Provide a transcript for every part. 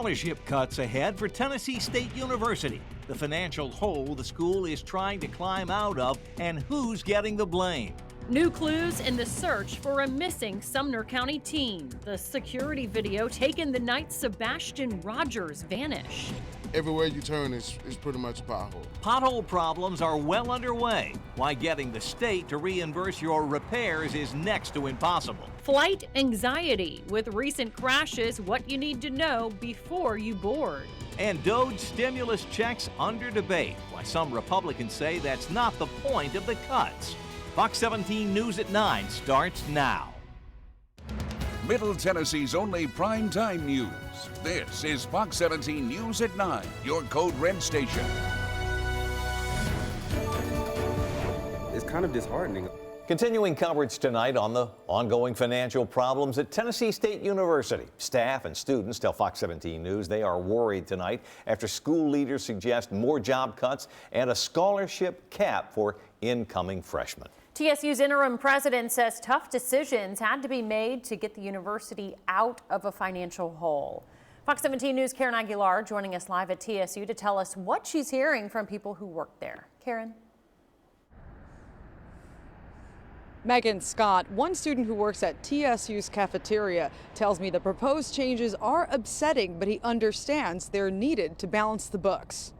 Scholarship cuts ahead for Tennessee State University. The financial hole the school is trying to climb out of, and who's getting the blame. New clues in the search for a missing Sumner County teen. The security video taken the night Sebastian Rogers vanished. Everywhere you turn is pretty much a pothole. Pothole problems are well underway. Why getting the state to reimburse your repairs is next to impossible. Flight anxiety. With recent crashes, what you need to know before you board. And DOGE stimulus checks under debate. Why some Republicans say that's not the point of the cuts. Fox 17 News at 9 starts now. Middle Tennessee's only primetime news. This is Fox 17 News at 9, your Code Red station. It's kind of disheartening. Continuing coverage tonight on the ongoing financial problems at Tennessee State University. Staff and students tell Fox 17 News they are worried tonight after school leaders suggest more job cuts and a scholarship cap for incoming freshmen. TSU's interim president says tough decisions had to be made to get the university out of a financial hole. Fox 17 News' Karen Aguilar joining us live at TSU to tell us what she's hearing from people who work there. Karen. Megan Scott, one student who works at TSU's cafeteria, tells me the proposed changes are upsetting, but he understands they're needed to balance the books.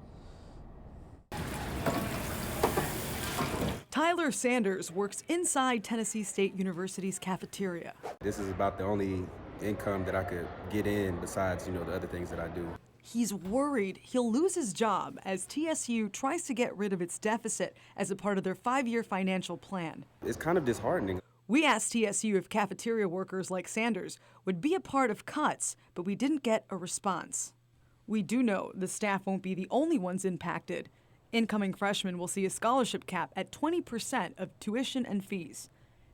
Tyler Sanders works inside Tennessee State University's cafeteria. This is about the only income that I could get in besides, the other things that I do. He's worried he'll lose his job as TSU tries to get rid of its deficit as a part of their 5-year financial plan. It's kind of disheartening. We asked TSU if cafeteria workers like Sanders would be a part of cuts, but we didn't get a response. We do know the staff won't be the only ones impacted. Incoming freshmen will see a scholarship cap at 20% of tuition and fees.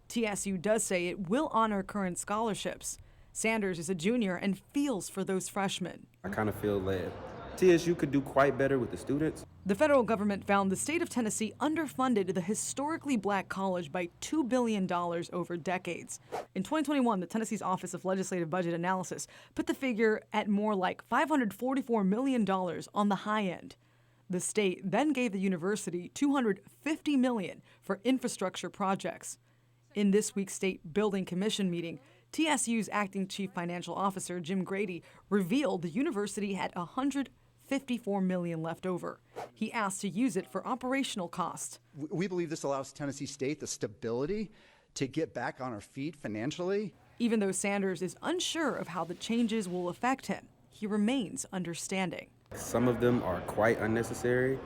TSU does say it will honor current scholarships. Sanders is a junior and feels for those freshmen. I kind of feel that TSU could do quite better with the students. The federal government found the state of Tennessee underfunded the historically black college by $2 billion over decades. In 2021, the Tennessee's Office of Legislative Budget Analysis put the figure at more like $544 million on the high end. The state then gave the university $250 million for infrastructure projects. In this week's State Building Commission meeting, TSU's acting chief financial officer, Jim Grady, revealed the university had $154 million left over. He asked to use it for operational costs. We believe this allows Tennessee State the stability to get back on our feet financially. Even though Sanders is unsure of how the changes will affect him, he remains understanding. Some of them are quite unnecessary,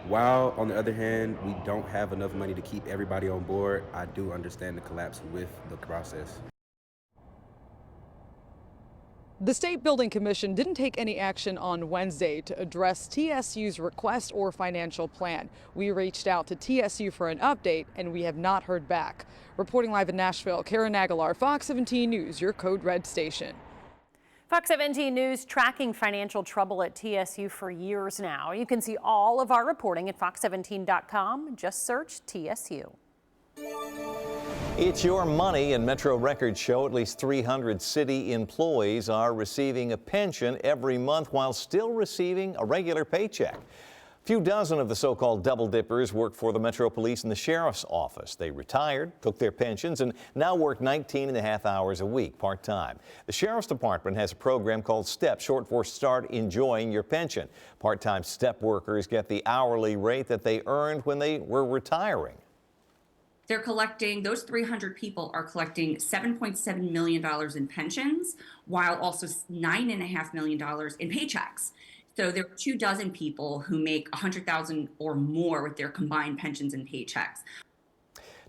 while on the other hand, we don't have enough money to keep everybody on board. I do understand the collapse with the process. The State Building Commission didn't take any action on Wednesday to address TSU's request or financial plan. We reached out to TSU for an update, and we have not heard back. Reporting live in Nashville, Karen Aguilar, Fox 17 News, your Code Red station. Fox 17 News tracking financial trouble at TSU for years now. You can see all of our reporting at fox17.com. Just search TSU. It's your money, and Metro Records show at least 300 city employees are receiving a pension every month while still receiving a regular paycheck. A few dozen of the so-called double dippers work for the Metro Police and the Sheriff's Office. They retired, took their pensions, and now work 19.5 hours a week part-time. The Sheriff's Department has a program called STEP, short for Start Enjoying Your Pension. Part-time STEP workers get the hourly rate that they earned when they were retiring. They're collecting, those 300 people are collecting $7.7 million in pensions, while also $9.5 million in paychecks. So there are 24 people who make $100,000 or more with their combined pensions and paychecks.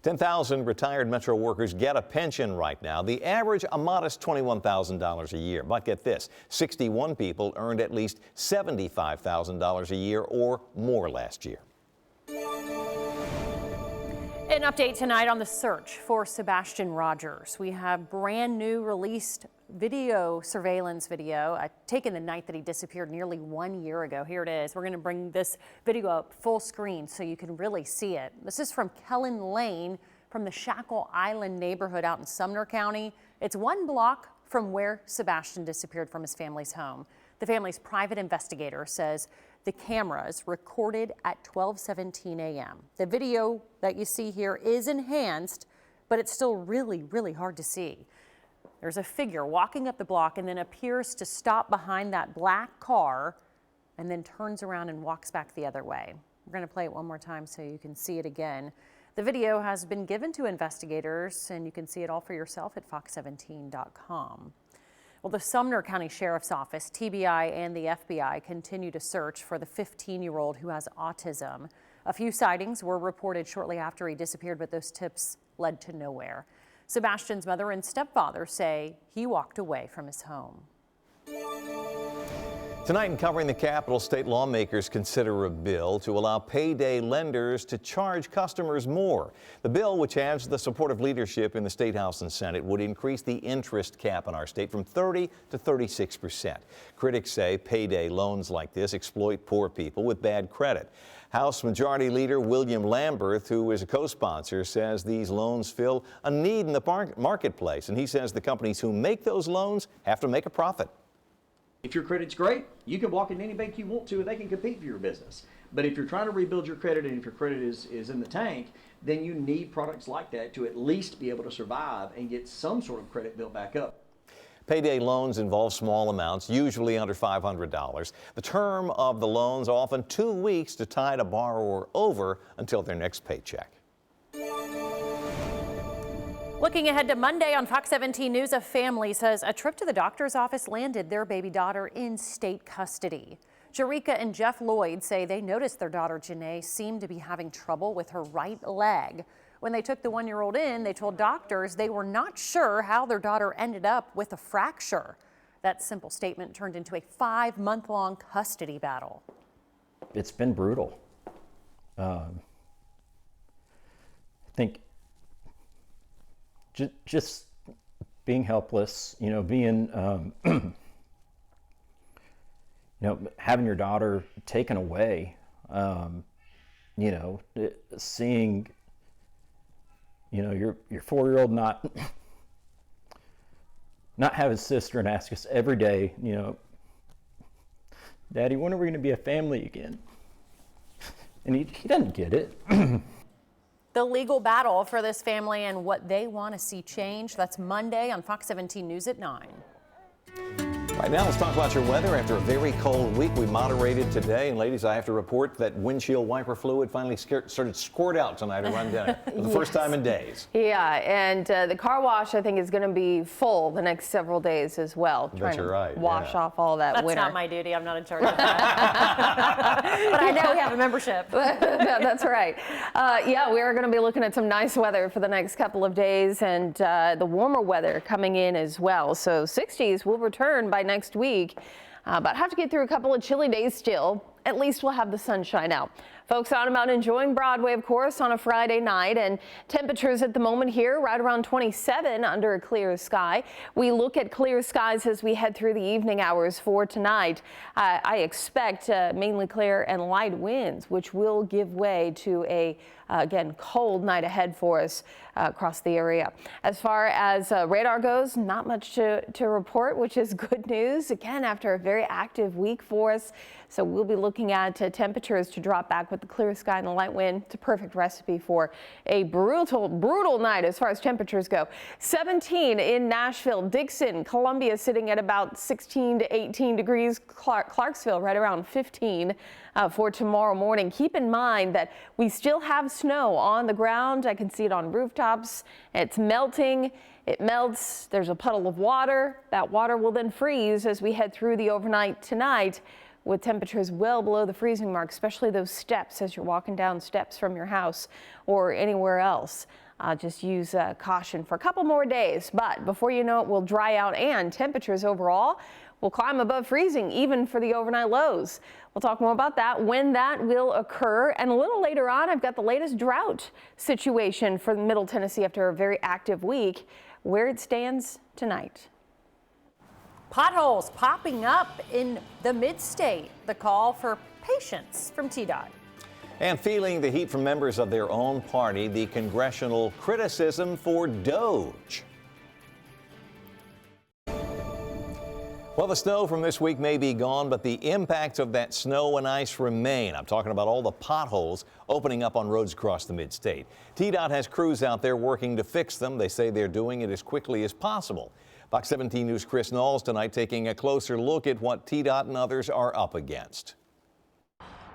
10,000 retired Metro workers get a pension right now. The average, a modest $21,000 a year. But get this, 61 people earned at least $75,000 a year or more last year. An update tonight on the search for Sebastian Rogers. We have brand new released surveillance video taken the night that he disappeared nearly 1 year ago. Here it is. We're going to bring this video up full screen so you can really see it. This is from Kellen Lane from the Shackle Island neighborhood out in Sumner County. It's 1 block from where Sebastian disappeared from his family's home. The family's private investigator says the cameras recorded at 12:17 a.m. The video that you see here is enhanced, but it's still really, really hard to see. There's a figure walking up the block and then appears to stop behind that black car and then turns around and walks back the other way. We're going to play it one more time so you can see it again. The video has been given to investigators, and you can see it all for yourself at fox17.com. Well, the Sumner County Sheriff's Office, TBI, and the FBI continue to search for the 15-year-old who has autism. A few sightings were reported shortly after he disappeared, but those tips led to nowhere. Sebastian's mother and stepfather say he walked away from his home. Tonight in Covering the Capitol, state lawmakers consider a bill to allow payday lenders to charge customers more. The bill, which has the support of leadership in the State House and Senate, would increase the interest cap in our state from 30 to 36%. Critics say payday loans like this exploit poor people with bad credit. House Majority Leader William Lamberth, who is a co-sponsor, says these loans fill a need in the marketplace, and he says the companies who make those loans have to make a profit. If your credit's great, you can walk into any bank you want to and they can compete for your business. But if you're trying to rebuild your credit and if your credit is in the tank, then you need products like that to at least be able to survive and get some sort of credit built back up. Payday loans involve small amounts, usually under $500. The term of the loans often 2 weeks to tide a borrower over until their next paycheck. Looking ahead to Monday on Fox 17 News, a family says a trip to the doctor's office landed their baby daughter in state custody. Jerika and Jeff Lloyd say they noticed their daughter Janae seemed to be having trouble with her right leg. When they took the 1-year-old in, they told doctors they were not sure how their daughter ended up with a fracture. That simple statement turned into a 5-month-long custody battle. It's been brutal. I think just being helpless, being, having your daughter taken away, seeing, your 4-year-old not have his sister and ask us every day, Daddy, when are we going to be a family again? And he doesn't get it. The legal battle for this family and what they want to see change. That's Monday on Fox 17 News at 9. Right now, let's talk about your weather. After a very cold week, we moderated today. And ladies, I have to report that windshield wiper fluid finally started squirt out tonight around dinner for the first time in days. Yeah, and the car wash, I think, is going to be full the next several days as well. That's right. Wash off all that That's winter. not my duty. I'm not in charge of that. But I know we have a membership. That's right. Yeah, we are going to be looking at some nice weather for the next couple of days, and the warmer weather coming in as well. So 60s will return by next week, but have to get through a couple of chilly days still. At least we'll have the sunshine out. Folks out about enjoying Broadway, of course, on a Friday night, and temperatures at the moment here right around 27 under a clear sky. We look at clear skies as we head through the evening hours for tonight. I expect mainly clear and light winds, which will give way to a again, cold night ahead for us across the area. As far as radar goes, not much to report, which is good news. Again, after a very active week for us. So we'll be looking at temperatures to drop back with the clear sky and the light wind. It's a perfect recipe for a brutal night as far as temperatures go. 17 in Nashville, Dickson, Columbia sitting at about 16 to 18 degrees. Clarksville right around 15 for tomorrow morning. Keep in mind that we still have snow on the ground. I can see it on rooftops. It's melting. It melts. There's a puddle of water. That water will then freeze as we head through the overnight tonight, with temperatures well below the freezing mark, especially those steps as you're walking down steps from your house or anywhere else. Just use caution for a couple more days, but before you know it, we'll dry out and temperatures overall will climb above freezing even for the overnight lows. We'll talk more about that when that will occur. And a little later on, I've got the latest drought situation for Middle Tennessee after a very active week, where it stands tonight. Potholes popping up in the mid-state. The call for patience from TDOT. And feeling the heat from members of their own party, the congressional criticism for DOGE. Well, the snow from this week may be gone, but the impacts of that snow and ice remain. I'm talking about all the potholes opening up on roads across the mid-state. TDOT has crews out there working to fix them. They say they're doing it as quickly as possible. Fox 17 News' Chris Knowles tonight taking a closer look at what TDOT and others are up against.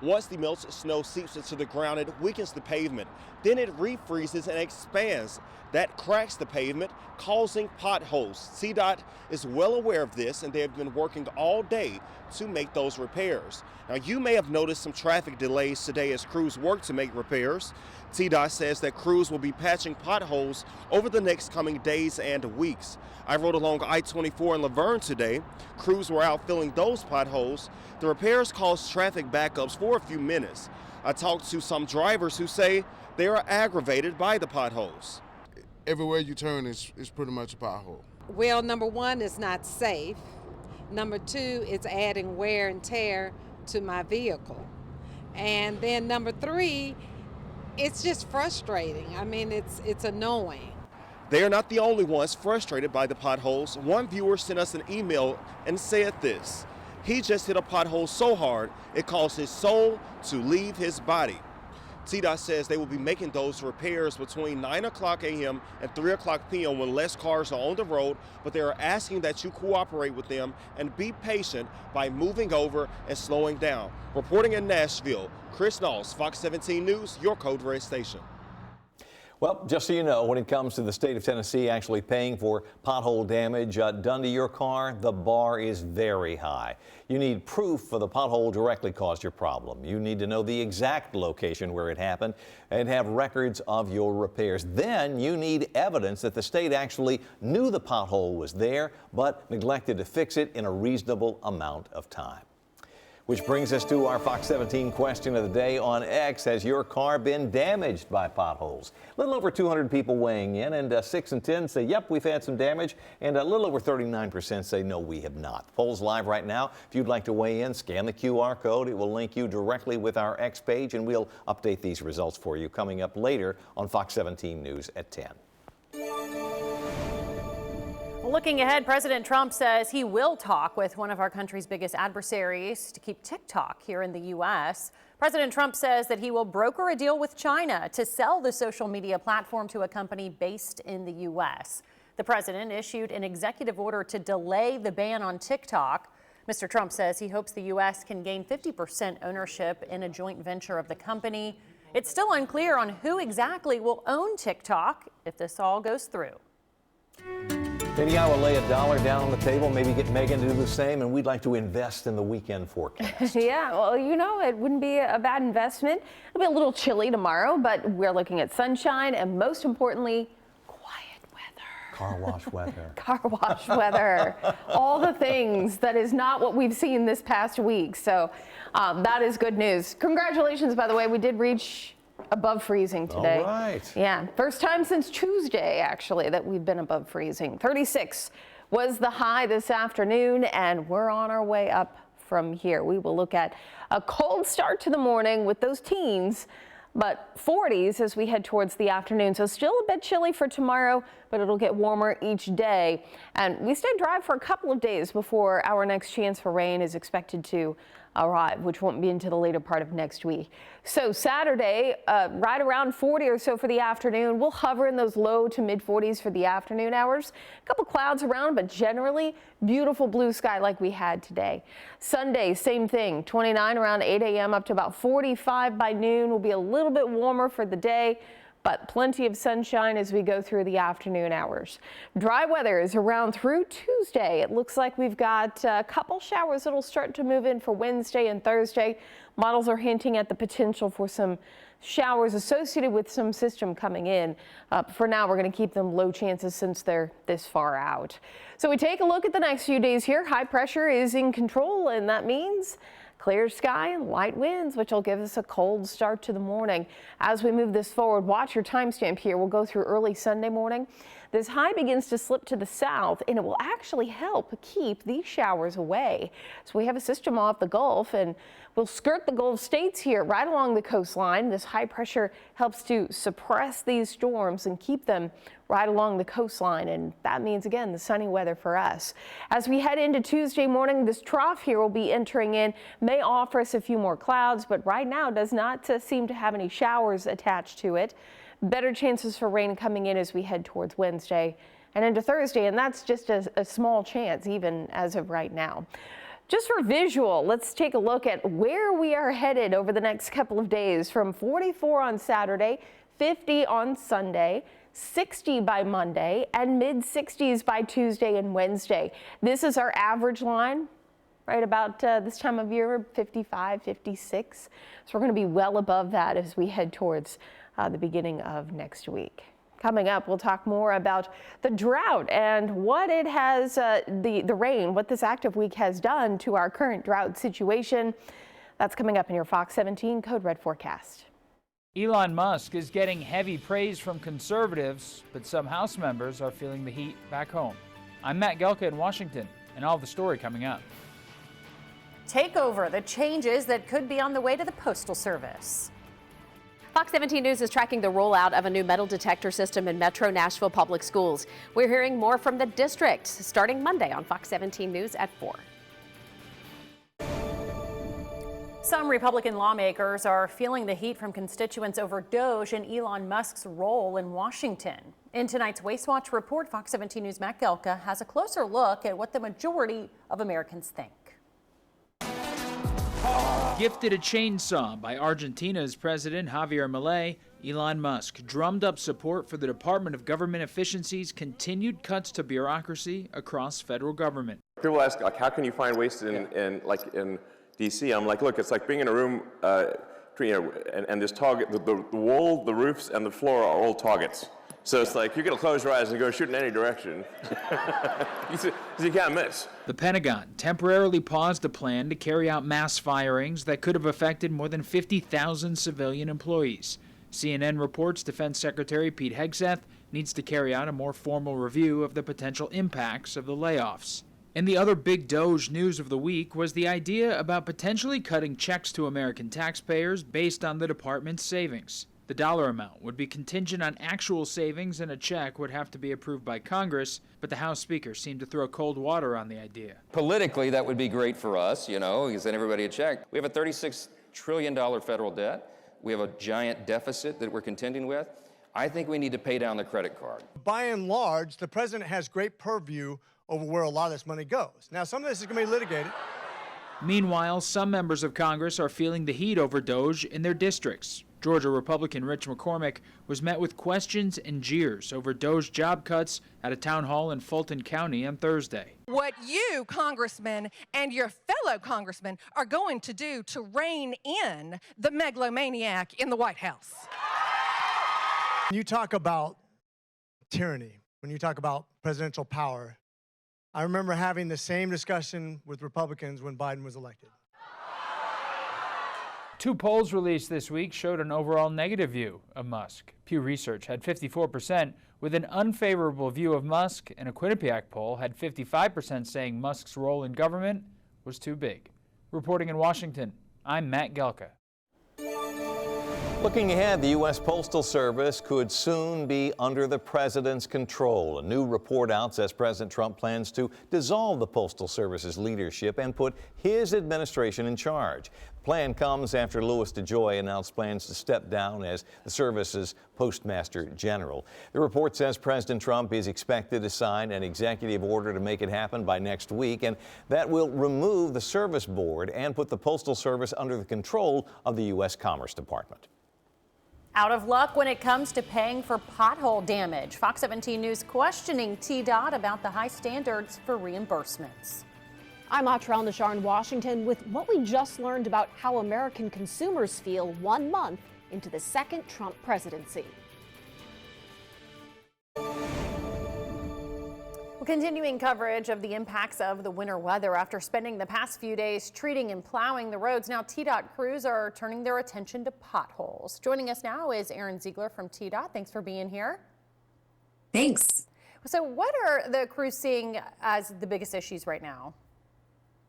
Once the melted snow seeps into the ground, it weakens the pavement. Then it refreezes and expands. That cracks the pavement, causing potholes. CDOT is well aware of this, and they have been working all day to make those repairs. Now, you may have noticed some traffic delays today as crews work to make repairs. TDOT says that crews will be patching potholes over the next coming days and weeks. I rode along I-24 in Laverne today. Crews were out filling those potholes. The repairs caused traffic backups for a few minutes. I talked to some drivers who say they are aggravated by the potholes. Everywhere you turn is pretty much a pothole. Well, number one, it's not safe. Number two, it's adding wear and tear to my vehicle. And then number three, it's just frustrating. I mean, it's annoying. They are not the only ones frustrated by the potholes. One viewer sent us an email and said this: he just hit a pothole so hard it caused his soul to leave his body. TDOT says they will be making those repairs between 9 o'clock a.m. and 3 o'clock p.m. when less cars are on the road, but they are asking that you cooperate with them and be patient by moving over and slowing down. Reporting in Nashville, Chris Knowles, Fox 17 News, your Code Red station. Well, just so you know, when it comes to the state of Tennessee actually paying for pothole damage done to your car, the bar is very high. You need proof for the pothole directly caused your problem. You need to know the exact location where it happened and have records of your repairs. Then you need evidence that the state actually knew the pothole was there but neglected to fix it in a reasonable amount of time. Which brings us to our Fox 17 question of the day on X. Has your car been damaged by potholes? A little over 200 people weighing in, and 6 in 10 say, yep, we've had some damage, and a little over 39% say, no, we have not. The poll's live right now. If you'd like to weigh in, scan the QR code. It will link you directly with our X page, and we'll update these results for you coming up later on Fox 17 News at 10. Looking ahead, President Trump says he will talk with one of our country's biggest adversaries to keep TikTok here in the U.S. President Trump says that he will broker a deal with China to sell the social media platform to a company based in the U.S. The president issued an executive order to delay the ban on TikTok. Mr. Trump says he hopes the U.S. can gain 50% ownership in a joint venture of the company. It's still unclear on who exactly will own TikTok if this all goes through. Maybe I will lay $1 down on the table, maybe get Megan to do the same, and we'd like to invest in the weekend forecast. Yeah, well, you know, it wouldn't be a bad investment. It'll be a little chilly tomorrow, but we're looking at sunshine and, most importantly, quiet weather. Car wash weather. Car wash weather. All the things that is not what we've seen this past week. So that is good news. Congratulations, by the way. We did reach above freezing today. All right. Yeah, first time since Tuesday, actually, that we've been above freezing. 36 was the high this afternoon, and we're on our way up from here. We will look at a cold start to the morning with those teens, but 40s as we head towards the afternoon. So still a bit chilly for tomorrow, but it'll get warmer each day. And we stay dry for a couple of days before our next chance for rain is expected to arrive, which won't be until the later part of next week. So Saturday, right around 40 or so for the afternoon. We'll hover in those low to mid 40s for the afternoon hours. A couple clouds around, but generally beautiful blue sky like we had today. Sunday, same thing, 29 around 8 a.m. up to about 45 by noon. Will be a little bit warmer for the day, but plenty of sunshine as we go through the afternoon hours. Dry weather is around through Tuesday. It looks like we've got a couple showers that'll start to move in for Wednesday and Thursday. Models are hinting at the potential for some showers associated with some system coming in. For now, we're going to keep them low chances since they're this far out. So we take a look at the next few days here. High pressure is in control, and that means clear sky and light winds, which will give us a cold start to the morning. As we move this forward, watch your timestamp here. We'll go through early Sunday morning. This high begins to slip to the south, and it will actually help keep these showers away. So we have a system off the Gulf, and we'll skirt the Gulf states here right along the coastline. This high pressure helps to suppress these storms and keep them right along the coastline, and that means, again, the sunny weather for us. As we head into Tuesday morning, this trough here will be entering in, may offer us a few more clouds, but right now does not seem to have any showers attached to it. Better chances for rain coming in as we head towards Wednesday and into Thursday, and that's just a small chance even as of right now. Just for visual, let's take a look at where we are headed over the next couple of days. From 44 on Saturday, 50 on Sunday, 60 by Monday, and mid-60s by Tuesday and Wednesday. This is our average line right about this time of year, 55, 56. So we're going to be well above that as we head towards the beginning of next week. Coming up, we'll talk more about the drought and what it has, the rain, what this active week has done to our current drought situation. That's coming up in your Fox 17 Code Red forecast. Elon Musk is getting heavy praise from conservatives, but some House members are feeling the heat back home. I'm Matt Gelka in Washington, and all of the story coming up. Takeover, the changes that could be on the way to the Postal Service. Fox 17 News is tracking the rollout of a new metal detector system in Metro Nashville Public Schools. We're hearing more from the district starting Monday on Fox 17 News at 4. Some Republican lawmakers are feeling the heat from constituents over DOGE and Elon Musk's role in Washington. In tonight's Waste Watch report, Fox 17 News' Matt Gelka has a closer look at what the majority of Americans think. Gifted a chainsaw by Argentina's President Javier Milei, Elon Musk drummed up support for the Department of Government Efficiency's continued cuts to bureaucracy across federal government. People ask, like, how can you find waste in D.C.? I'm like, look, it's like being in a room, and this target, the wall, the roofs, and the floor are all targets. So it's like, you're going to close your eyes and go shoot in any direction. You can't miss. The Pentagon temporarily paused a plan to carry out mass firings that could have affected more than 50,000 civilian employees. CNN reports Defense Secretary Pete Hegseth needs to carry out a more formal review of the potential impacts of the layoffs. And the other big DOGE news of the week was the idea about potentially cutting checks to American taxpayers based on the department's savings. The dollar amount would be contingent on actual savings, and a check would have to be approved by Congress, but the House Speaker seemed to throw cold water on the idea. Politically, that would be great for us, you send everybody a check. We have a $36 trillion federal debt. We have a giant deficit that we're contending with. I think we need to pay down the credit card. By and large, the president has great purview over where a lot of this money goes. Now, some of this is going to be litigated. Meanwhile, some members of Congress are feeling the heat over DOGE in their districts. Georgia Republican Rich McCormick was met with questions and jeers over DOGE job cuts at a town hall in Fulton County on Thursday. What you, congressmen, and your fellow congressmen are going to do to rein in the megalomaniac in the White House. When you talk about tyranny, when you talk about presidential power, I remember having the same discussion with Republicans when Biden was elected. Two polls released this week showed an overall negative view of Musk. Pew Research had 54% with an unfavorable view of Musk, and a Quinnipiac poll had 55% saying Musk's role in government was too big. Reporting in Washington, I'm Matt Gelka. Looking ahead, the U.S. Postal Service could soon be under the president's control. A new report out says President Trump plans to dissolve the Postal Service's leadership and put his administration in charge. The plan comes after Louis DeJoy announced plans to step down as the service's Postmaster General. The report says President Trump is expected to sign an executive order to make it happen by next week, and that will remove the Service Board and put the Postal Service under the control of the U.S. Commerce Department. Out of luck when it comes to paying for pothole damage. Fox 17 News questioning TDOT about the high standards for reimbursements. I'm Atrell Nashar in Washington with what we just learned about how American consumers feel 1 month into the second Trump presidency. Continuing coverage of the impacts of the winter weather after spending the past few days treating and plowing the roads. Now TDOT crews are turning their attention to potholes. Joining us now is Erin Ziegler from TDOT. Thanks for being here. Thanks. So what are the crews seeing as the biggest issues right now?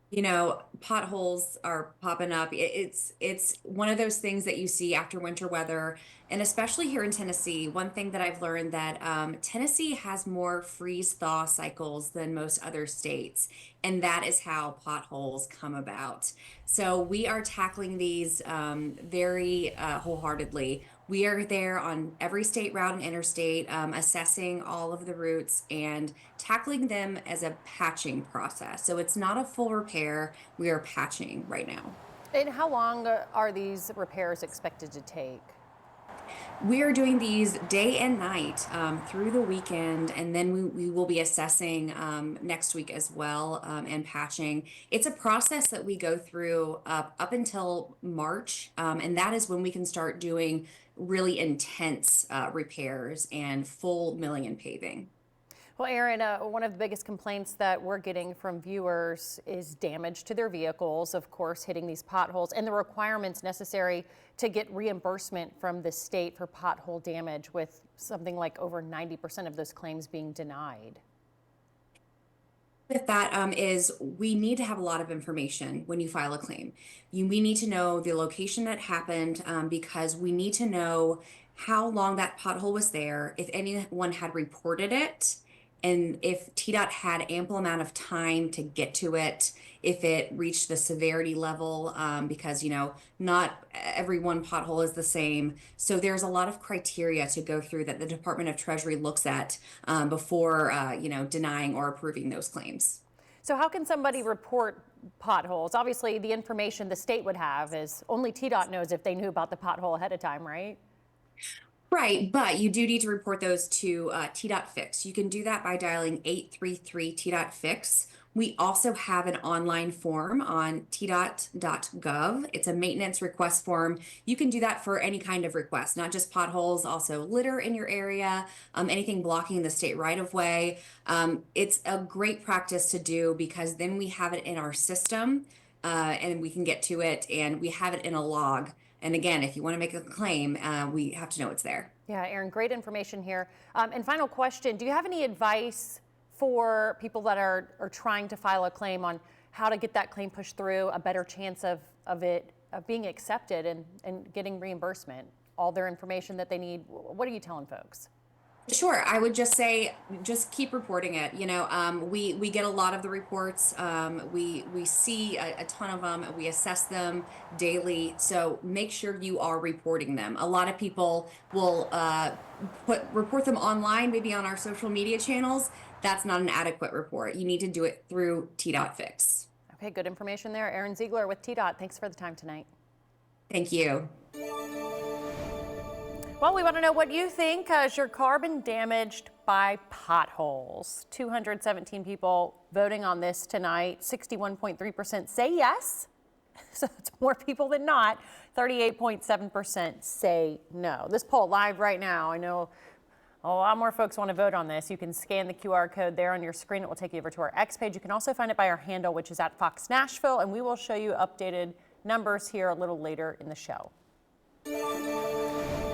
You know, potholes are popping up. It's one of those things that you see after winter weather, and especially here in Tennessee. One thing that I've learned that Tennessee has more freeze-thaw cycles than most other states, and that is how potholes come about. So we are tackling these very wholeheartedly. We are there on every state route and interstate, assessing all of the routes and tackling them as a patching process. So it's not a full repair, we are patching right now. And how long are these repairs expected to take? We are doing these day and night through the weekend, and then we will be assessing next week as well and patching. It's a process that we go through up until March, and that is when we can start doing really intense repairs and full milling and paving. Well, Aaron, one of the biggest complaints that we're getting from viewers is damage to their vehicles, of course, hitting these potholes, and the requirements necessary to get reimbursement from the state for pothole damage, with something like over 90% of those claims being denied. With that is we need to have a lot of information when you file a claim. We need to know the location that happened because we need to know how long that pothole was there, if anyone had reported it, and if TDOT had ample amount of time to get to it, if it reached the severity level, because, you know, not every one pothole is the same. So there's a lot of criteria to go through that the Department of Treasury looks at before, you know, denying or approving those claims. So how can somebody report potholes? Obviously, the information the state would have is only TDOT knows if they knew about the pothole ahead of time, right? Right, but you do need to report those to TDOT Fix. You can do that by dialing 833 TDOT Fix. We also have an online form on tdot.gov. It's a maintenance request form. You can do that for any kind of request, not just potholes, also litter in your area, anything blocking the state right-of-way. It's a great practice to do because then we have it in our system and we can get to it, and we have it in a log. And again, if you want to make a claim, we have to know it's there. Yeah, Aaron, great information here. And final question, do you have any advice for people that are trying to file a claim on how to get that claim pushed through, a better chance of being accepted and getting reimbursement, all their information that they need? What are you telling folks? Sure. I would just say, just keep reporting it. You know, we get a lot of the reports. We see a ton of them. We assess them daily. So make sure you are reporting them. A lot of people will report them online, maybe on our social media channels. That's not an adequate report. You need to do it through TDOT Fix. Okay, good information there. Aaron Ziegler with TDOT. Thanks for the time tonight. Thank you. Well, we want to know what you think. Has your car been damaged by potholes? 217 people voting on this tonight. 61.3% say yes. So it's more people than not. 38.7% say no. This poll live right now. I know a lot more folks want to vote on this. You can scan the QR code there on your screen. It will take you over to our X page. You can also find it by our handle, which is at Fox Nashville, and we will show you updated numbers here a little later in the show.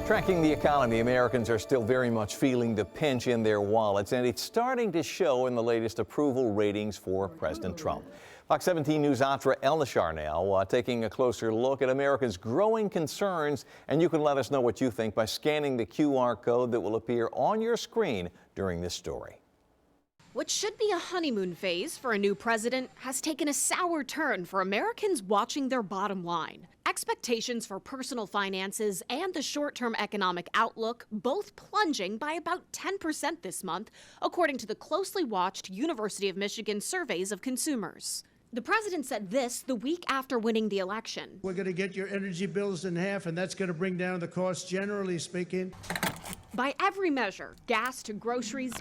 Tracking the economy, Americans are still very much feeling the pinch in their wallets, and it's starting to show in the latest approval ratings for President Trump. Fox 17 News Atra El Nashar now taking a closer look at America's growing concerns, and you can let us know what you think by scanning the QR code that will appear on your screen during this story. What should be a honeymoon phase for a new president has taken a sour turn for Americans watching their bottom line. Expectations for personal finances and the short-term economic outlook both plunging by about 10% this month, according to the closely watched University of Michigan surveys of consumers. The president said this the week after winning the election. We're going to get your energy bills in half, and that's going to bring down the cost, generally speaking. By every measure, gas to groceries,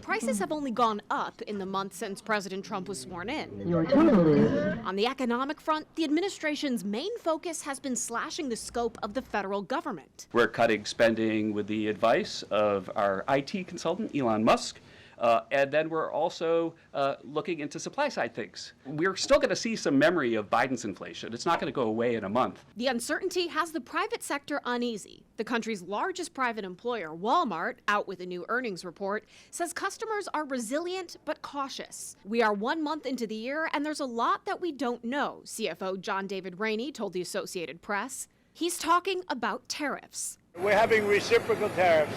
prices have only gone up in the month since President Trump was sworn in. Your total is... On the economic front, the administration's main focus has been slashing the scope of the federal government. We're cutting spending with the advice of our IT consultant, Elon Musk. And then we're also looking into supply side things. We're still going to see some memory of Biden's inflation. It's not going to go away in a month. The uncertainty has the private sector uneasy. The country's largest private employer, Walmart, out with a new earnings report, says customers are resilient but cautious. We are 1 month into the year, and there's a lot that we don't know, CFO John David Rainey told the Associated Press. He's talking about tariffs. We're having reciprocal tariffs.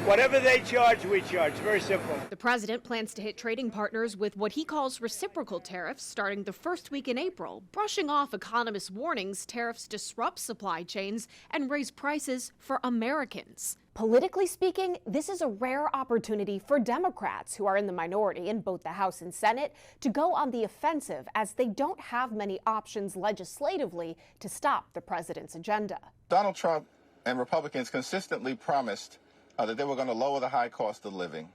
Whatever they charge, we charge. Very simple. The president plans to hit trading partners with what he calls reciprocal tariffs starting the first week in April, brushing off economists' warnings tariffs disrupt supply chains and raise prices for Americans. Politically speaking, this is a rare opportunity for Democrats, who are in the minority in both the House and Senate, to go on the offensive, as they don't have many options legislatively to stop the president's agenda. Donald Trump and Republicans consistently promised that they were going to lower the high cost of living,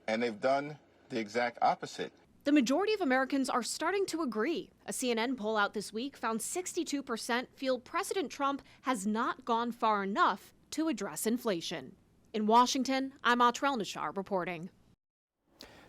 and they've done the exact opposite. The majority of Americans are starting to agree. A CNN poll out this week found 62% feel President Trump has not gone far enough to address inflation. In Washington, I'm Atrell Nashar reporting.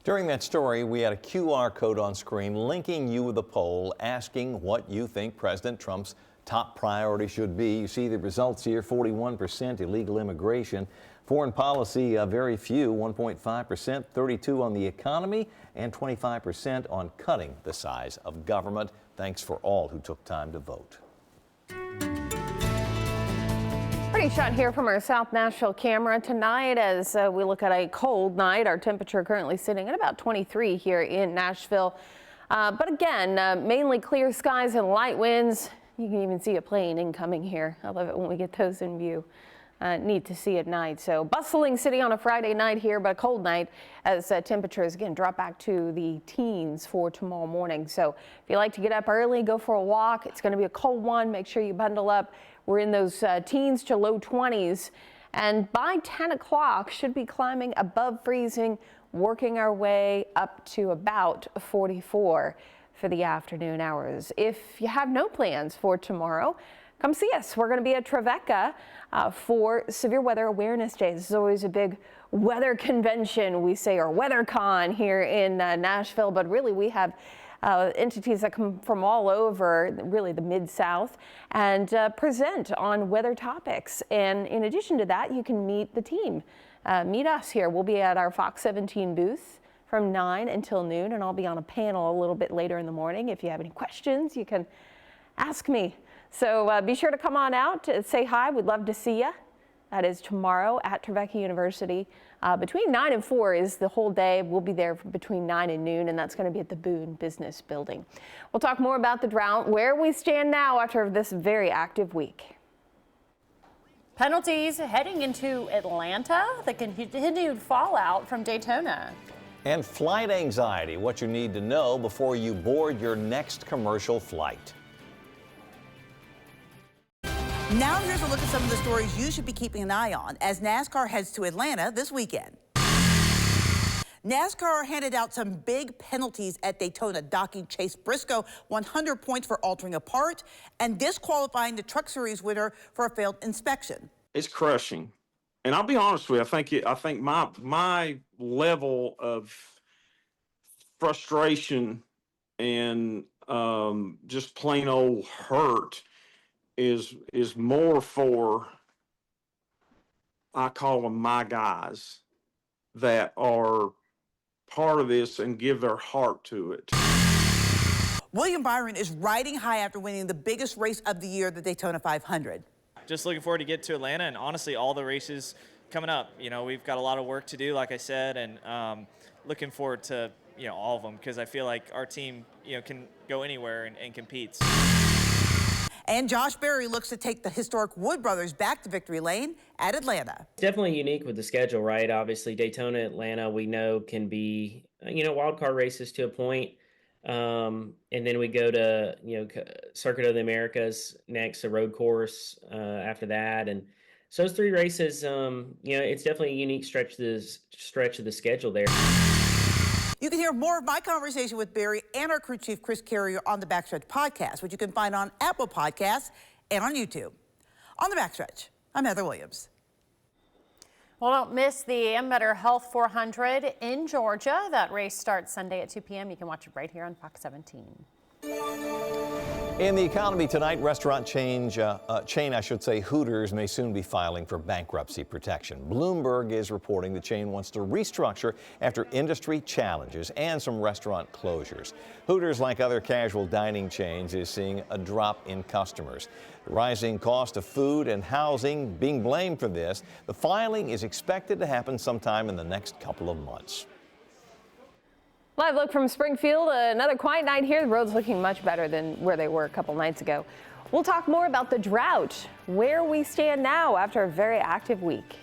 During that story, we had a QR code on screen linking you with a poll asking what you think President Trump's top priority should be. You see the results here: 41% illegal immigration, foreign policy, very few, 1.5%, 32% on the economy, and 25% on cutting the size of government. Thanks for all who took time to vote. Pretty shot here from our South Nashville camera tonight as we look at a cold night. Our temperature currently sitting at about 23 here in Nashville. But again, mainly clear skies and light winds. You can even see a plane incoming here. I love it when we get those in view. Neat to see at night. So bustling city on a Friday night here, but a cold night as temperatures again drop back to the teens for tomorrow morning. So if you like to get up early, go for a walk. It's going to be a cold one. Make sure you bundle up. We're in those teens to low 20s, and by 10 o'clock should be climbing above freezing, working our way up to about 44 for the afternoon hours. If you have no plans for tomorrow, come see us. We're going to be at Trevecca for Severe Weather Awareness Day. This is always a big weather convention, we say, or WeatherCon here in Nashville, but really we have entities that come from all over, really the Mid-South, and present on weather topics. And in addition to that, you can meet the team. Meet us here. We'll be at our Fox 17 booth from 9 until noon, and I'll be on a panel a little bit later in the morning. If you have any questions, you can ask me. So be sure to come on out, say hi. We'd love to see you. That is tomorrow at Trevecca University. Between 9 and 4 is the whole day. We'll be there between 9 and noon, and that's going to be at the Boone Business Building. We'll talk more about the drought, where we stand now after this very active week. Penalties heading into Atlanta, the continued fallout from Daytona. And flight anxiety, what you need to know before you board your next commercial flight. Now here's a look at some of the stories you should be keeping an eye on as NASCAR heads to Atlanta this weekend. NASCAR handed out some big penalties at Daytona, docking Chase Briscoe 100 points for altering a part and disqualifying the Truck Series winner for a failed inspection. It's crushing. And I'll be honest with you, I think my level of frustration and just plain old hurt is more for, I call them my guys, that are part of this and give their heart to it. William Byron is riding high after winning the biggest race of the year, the Daytona 500. Just looking forward to get to Atlanta, and honestly, all the races coming up. You know, we've got a lot of work to do, like I said, and looking forward to, you know, all of them, because I feel like our team, you know, can go anywhere and competes. And Josh Berry looks to take the historic Wood Brothers back to victory lane at Atlanta. It's definitely unique with the schedule, right? Obviously, Daytona, Atlanta, we know can be, you know, wild card races to a point. And then we go to, you know, Circuit of the Americas next, a road course after that. And so those three races, you know, it's definitely a unique stretch of the schedule there. You can hear more of my conversation with Barry and our crew chief, Chris Carrier, on the Backstretch podcast, which you can find on Apple Podcasts and on YouTube. On the Backstretch, I'm Heather Williams. Well, don't miss the Am Better Health 400 in Georgia. That race starts Sunday at 2 p.m. You can watch it right here on Fox 17. In the economy tonight, restaurant chain Hooters may soon be filing for bankruptcy protection. Bloomberg is reporting the chain wants to restructure after industry challenges and some restaurant closures. Hooters, like other casual dining chains, is seeing a drop in customers. The rising cost of food and housing being blamed for this. The filing is expected to happen sometime in the next couple of months. Live look from Springfield. Another quiet night here. The roads looking much better than where they were a couple nights ago. We'll talk more about the drought, where we stand now after a very active week.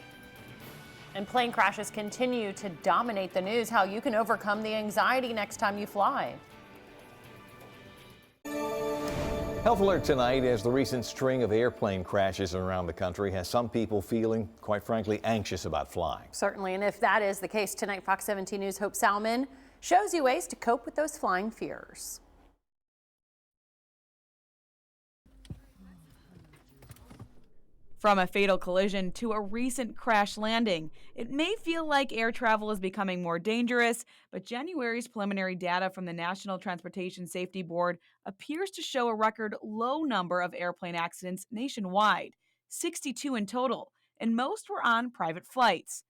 And plane crashes continue to dominate the news. How you can overcome the anxiety next time you fly. Health alert tonight as the recent string of airplane crashes around the country has some people feeling, quite frankly, anxious about flying. Certainly, and if that is the case tonight, Fox 17 News' Hope Salmon shows you ways to cope with those flying fears. From a fatal collision to a recent crash landing, it may feel like air travel is becoming more dangerous, but January's preliminary data from the National Transportation Safety Board appears to show a record low number of airplane accidents nationwide, 62 in total, and most were on private flights.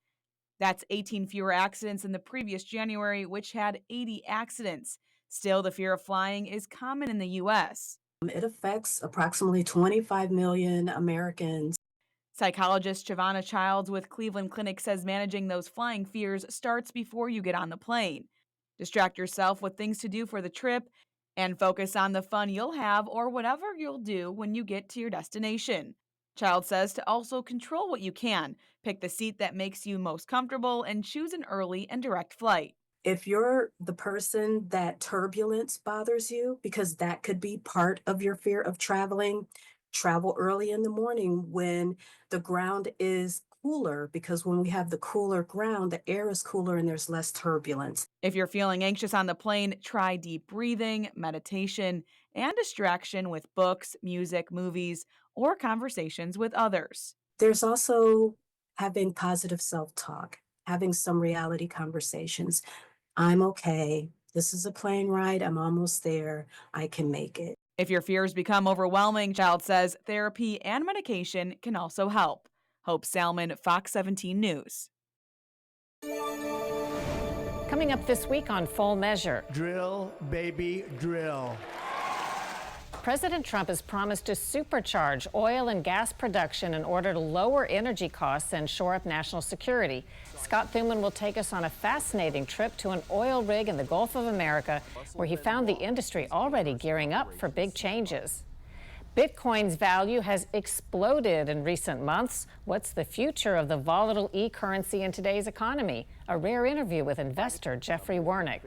That's 18 fewer accidents than the previous January, which had 80 accidents. Still, the fear of flying is common in the U.S. It affects approximately 25 million Americans. Psychologist Shavonna Childs with Cleveland Clinic says managing those flying fears starts before you get on the plane. Distract yourself with things to do for the trip and focus on the fun you'll have or whatever you'll do when you get to your destination. Child says to also control what you can, pick the seat that makes you most comfortable, and choose an early and direct flight. If you're the person that turbulence bothers you, because that could be part of your fear of traveling, travel early in the morning when the ground is cooler, because when we have the cooler ground, the air is cooler and there's less turbulence. If you're feeling anxious on the plane, try deep breathing, meditation, and distraction with books, music, movies, or conversations with others. There's also having positive self-talk, having some reality conversations. I'm okay. This is a plane ride. I'm almost there. I can make it. If your fears become overwhelming, Child says therapy and medication can also help. Hope Salmon, Fox 17 News. Coming up this week on Full Measure. Drill, baby, drill. President Trump has promised to supercharge oil and gas production in order to lower energy costs and shore up national security. Scott Thuman will take us on a fascinating trip to an oil rig in the Gulf of America, where he found the industry already gearing up for big changes. Bitcoin's value has exploded in recent months. What's the future of the volatile e-currency in today's economy? A rare interview with investor Jeffrey Wernick.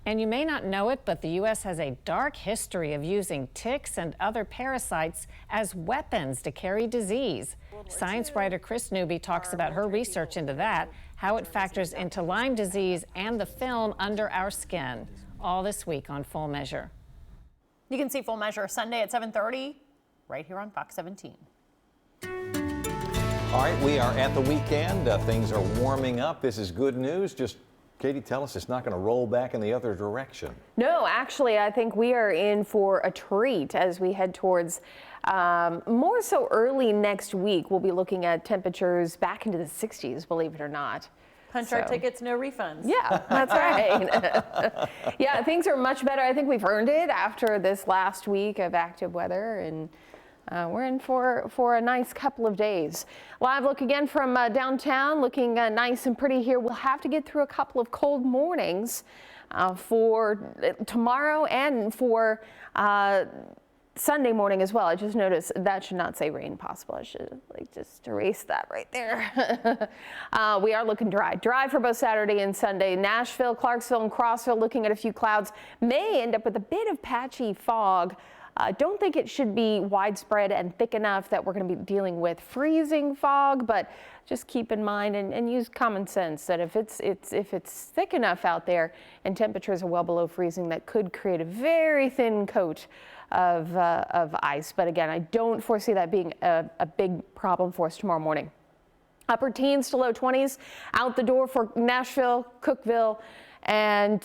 And you may not know it, but the U.S. has a dark history of using ticks and other parasites as weapons to carry disease. Science writer Chris Newby talks about her research into that, how it factors into Lyme disease and the film Under Our Skin. All this week on Full Measure. You can see Full Measure Sunday at 7:30 right here on Fox 17. All right, we are at the weekend. Things are warming up. This is good news. Just Katie, tell us it's not going to roll back in the other direction. No, actually, I think we are in for a treat as we head towards more so early next week. We'll be looking at temperatures back into the 60s, believe it or not. Punch our tickets, no refunds. Yeah, that's right. Yeah, things are much better. I think we've earned it after this last week of active weather, and we're in for a nice couple of days. Live look again from downtown, looking nice and pretty here. We'll have to get through a couple of cold mornings for tomorrow and for Sunday morning as well. I just noticed that should not say rain possible. I should just erase that right there. We are looking dry for both Saturday and Sunday. Nashville, Clarksville, and Crossville looking at a few clouds. May end up with a bit of patchy fog. Don't think it should be widespread and thick enough that we're going to be dealing with freezing fog, but just keep in mind and use common sense that if it's thick enough out there and temperatures are well below freezing, that could create a very thin coat of ice. But again, I don't foresee that being a big problem for us tomorrow morning. Upper teens to low 20s out the door for Nashville, Cookeville, and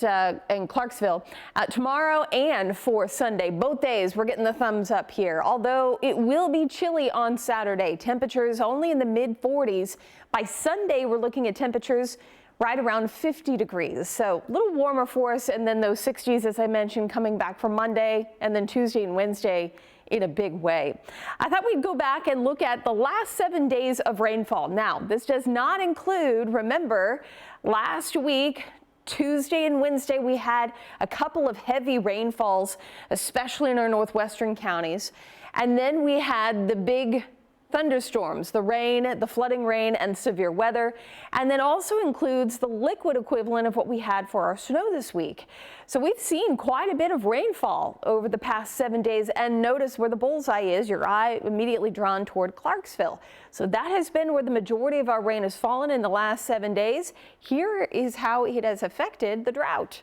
Clarksville. Tomorrow and for Sunday, both days, we're getting the thumbs up here. Although it will be chilly on Saturday. Temperatures only in the mid 40s. By Sunday, we're looking at temperatures right around 50 degrees. So a little warmer for us. And then those 60s, as I mentioned, coming back for Monday and then Tuesday and Wednesday in a big way. I thought we'd go back and look at the last 7 days of rainfall. Now, this does not include, remember, last week, Tuesday and Wednesday, we had a couple of heavy rainfalls, especially in our northwestern counties. And then we had the big thunderstorms, the rain, the flooding rain, and severe weather, and then also includes the liquid equivalent of what we had for our snow this week. So we've seen quite a bit of rainfall over the past 7 days, and notice where the bullseye is, your eye immediately drawn toward Clarksville. So that has been where the majority of our rain has fallen in the last 7 days. Here is how it has affected the drought.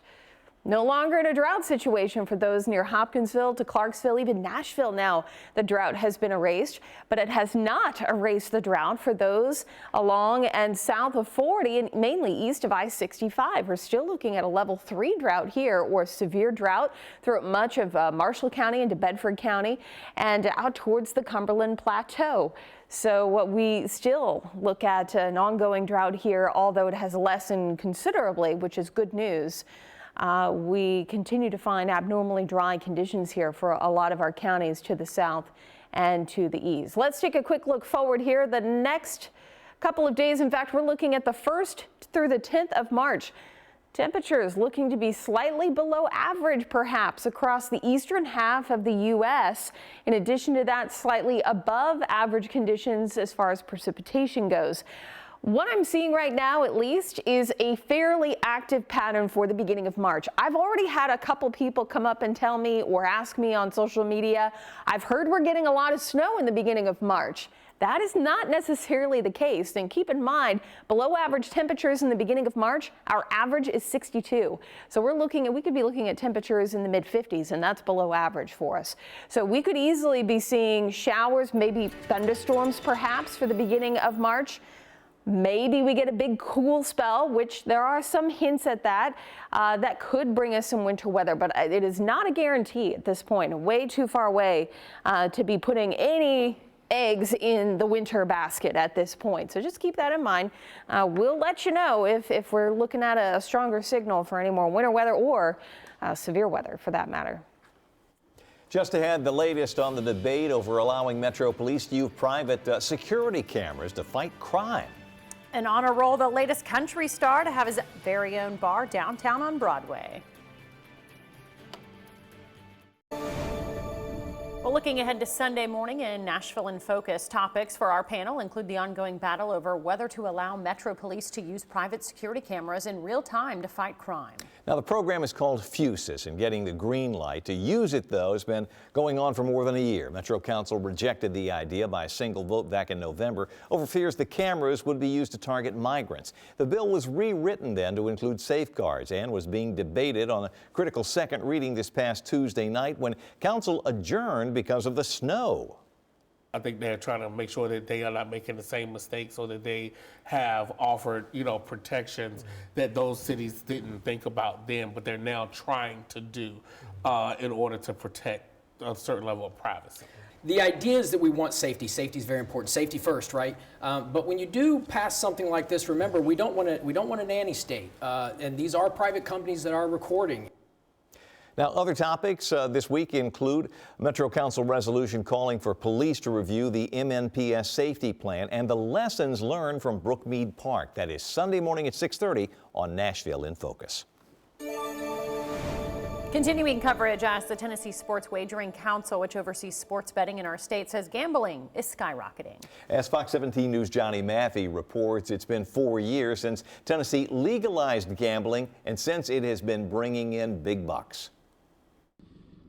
No longer in a drought situation for those near Hopkinsville to Clarksville, even Nashville now. The drought has been erased, but it has not erased the drought for those along and south of 40 and mainly east of I-65. We're still looking at a level 3 drought here, or severe drought throughout much of Marshall County into Bedford County and out towards the Cumberland Plateau. So what we still look at an ongoing drought here, although it has lessened considerably, which is good news. We continue to find abnormally dry conditions here for a lot of our counties to the south and to the east. Let's take a quick look forward here. The next couple of days, in fact, we're looking at the 1st through the 10th of March. Temperatures looking to be slightly below average, perhaps, across the eastern half of the U.S. In addition to that, slightly above average conditions as far as precipitation goes. What I'm seeing right now, at least, is a fairly active pattern for the beginning of March. I've already had a couple people come up and tell me or ask me on social media, I've heard we're getting a lot of snow in the beginning of March. That is not necessarily the case. And keep in mind, below average temperatures in the beginning of March, our average is 62. So we could be looking at temperatures in the mid 50s, and that's below average for us. So we could easily be seeing showers, maybe thunderstorms perhaps for the beginning of March. Maybe we get a big cool spell, which there are some hints at that, that could bring us some winter weather, but it is not a guarantee at this point, way too far away to be putting any eggs in the winter basket at this point. So just keep that in mind. We'll let you know if we're looking at a stronger signal for any more winter weather or severe weather for that matter. Just ahead, the latest on the debate over allowing Metro Police to use private security cameras to fight crime. And on a roll, the latest country star to have his very own bar downtown on Broadway. Well, looking ahead to Sunday morning in Nashville in Focus, topics for our panel include the ongoing battle over whether to allow Metro Police to use private security cameras in real time to fight crime. Now, the program is called FUSIS, and getting the green light to use it, though, has been going on for more than a year. Metro Council rejected the idea by a single vote back in November over fears the cameras would be used to target migrants. The bill was rewritten then to include safeguards and was being debated on a critical second reading this past Tuesday night when Council adjourned because of the snow. I think they're trying to make sure that they are not making the same mistakes, so that they have offered, protections that those cities didn't think about then, but they're now trying to do in order to protect a certain level of privacy. The idea is that we want safety. Safety is very important. Safety first, right? But when you do pass something like this, remember we don't want a nanny state, and these are private companies that are recording. Now, other topics this week include Metro Council resolution calling for police to review the MNPS safety plan and the lessons learned from Brookmead Park. That is Sunday morning at 6:30 on Nashville in Focus. Continuing coverage as the Tennessee Sports Wagering Council, which oversees sports betting in our state, says gambling is skyrocketing. As Fox 17 News' Johnny Mathey reports, it's been 4 years since Tennessee legalized gambling and since it has been bringing in big bucks.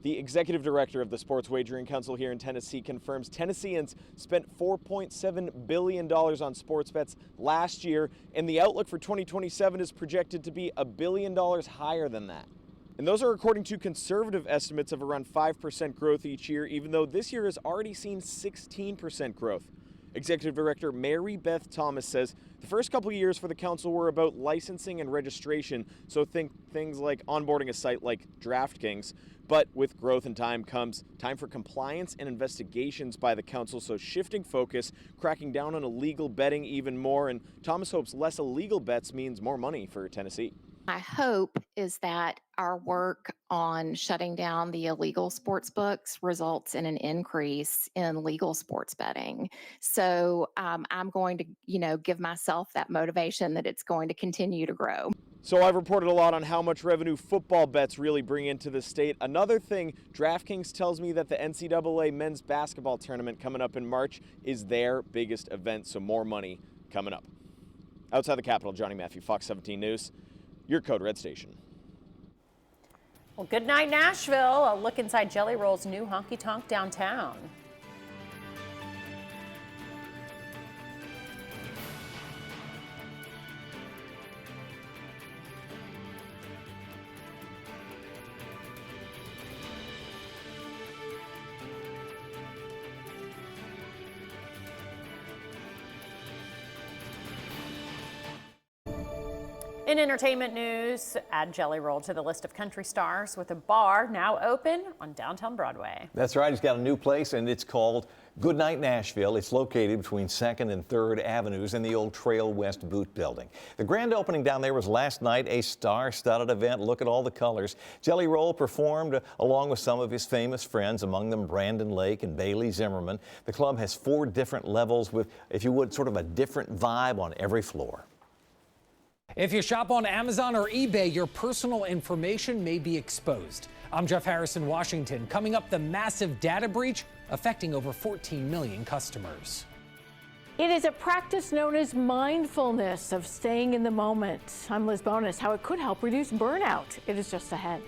The executive director of the Sports Wagering Council here in Tennessee confirms Tennesseans spent $4.7 billion on sports bets last year, and the outlook for 2027 is projected to be $1 billion higher than that. And those are according to conservative estimates of around 5% growth each year, even though this year has already seen 16% growth. Executive Director Mary Beth Thomas says the first couple of years for the council were about licensing and registration, so think things like onboarding a site like DraftKings. But with growth and time comes time for compliance and investigations by the council, so shifting focus, cracking down on illegal betting even more, and Thomas hopes less illegal bets means more money for Tennessee. My hope is that our work on shutting down the illegal sports books results in an increase in legal sports betting. So I'm going to, give myself that motivation that it's going to continue to grow. So I've reported a lot on how much revenue football bets really bring into the state. Another thing, DraftKings tells me that the NCAA men's basketball tournament coming up in March is their biggest event, so more money coming up. Outside the Capitol, Johnny Matthew, Fox 17 News. Your Code Red Station. Well, good night, Nashville. A look inside Jelly Roll's new honky tonk downtown. In entertainment news, add Jelly Roll to the list of country stars with a bar now open on downtown Broadway. That's right. He's got a new place, and it's called Goodnight Nashville. It's located between 2nd and 3rd Avenues in the old Trail West Boot Building. The grand opening down there was last night, a star-studded event. Look at all the colors. Jelly Roll performed along with some of his famous friends, among them Brandon Lake and Bailey Zimmerman. The club has 4 different levels with, if you would, sort of a different vibe on every floor. If you shop on Amazon or eBay, your personal information may be exposed. I'm Jeff Harris in Washington. Coming up, the massive data breach affecting over 14 million customers. It is a practice known as mindfulness, of staying in the moment. I'm Liz Bonus. How it could help reduce burnout. It is just ahead.